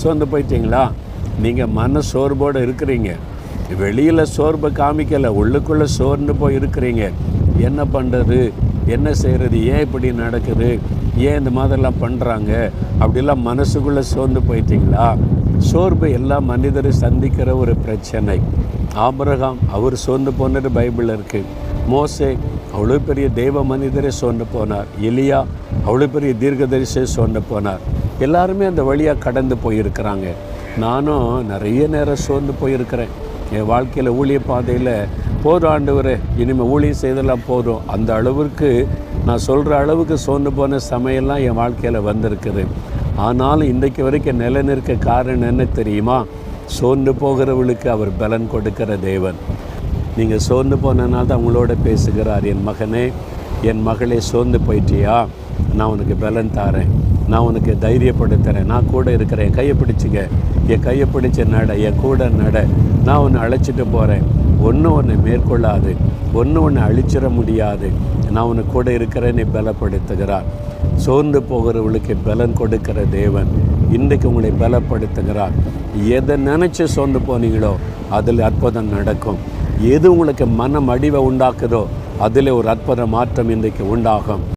சோர்ந்து போயிட்டீங்களா? நீங்கள் மன சோர்வோடு இருக்கிறீங்க. வெளியில் சோர்வை காமிக்கலை, உள்ளுக்குள்ளே சோர்ந்து போய் இருக்கிறீங்க. என்ன பண்ணுறது, என்ன செய்கிறது, ஏன் இப்படி நடக்குது, ஏன் இந்த மாதிரிலாம் பண்ணுறாங்க, அப்படிலாம் மனசுக்குள்ளே சோர்ந்து போயிட்டீங்களா? சோர்வு எல்லா மனிதரும் சந்திக்கிற ஒரு பிரச்சனை. ஆபிரகாம் அவர் சோர்ந்து போனது பைபிளில் இருக்குது. மோசே அவ்வளோ பெரிய தெய்வ மனிதரே சோர்ந்து போனார். எலியா அவ்வளோ பெரிய தீர்க்கதரிசியே சோர்ந்து போனார். எல்லாருமே அந்த வழியாக கடந்து போயிருக்கிறாங்க. நானும் நிறைய நேரம் சோர்ந்து போயிருக்கிறேன். என் வாழ்க்கையில் ஊழிய பாதையில் போதும் ஆண்டவரே, இனிமேல் ஊழியம் செய்தெல்லாம் போதும், அந்த அளவுக்கு நான் சொல்கிற அளவுக்கு சோர்ந்து போன சமயம்லாம் என் வாழ்க்கையில் வந்திருக்குது. ஆனாலும் இன்றைக்கு வரைக்கும் நிலைநிற்க காரணம் என்ன தெரியுமா? சோர்ந்து போகிறவளுக்கு அவர் பலன் கொடுக்கிற தேவன். நீங்கள் சோர்ந்து போனனால தான் உங்களோட பேசுகிறார். என் மகனே, என் மகளே, சோர்ந்து போயிட்டியா? நான் உனக்கு பலன் தாரேன், நான் உனக்கு தைரியப்படுத்துகிறேன், நான் கூட இருக்கிறேன், என் கையை பிடிச்சிக்க, என் கையை பிடிச்ச நட, என் கூட நட, நான் உன்னை அழைச்சிட்டு போகிறேன், ஒன்றை மேற்கொள்ளாது, ஒன்றை அழிச்சிட முடியாது, நான் உனக்கு கூட இருக்கிறேன்னு பலப்படுத்துகிறார். சோர்ந்து போகிறவளுக்கு பலன் கொடுக்கிற தேவன் இன்றைக்கு உங்களை பலப்படுத்துகிறார். எதை நினச்சி சோர்ந்து போனீங்களோ அதில் அற்புதம் நடக்கும். எது உங்களுக்கு மனம் அடிவை உண்டாக்குதோ அதில் ஒரு அற்புத மாற்றம் இன்றைக்கு உண்டாகும்.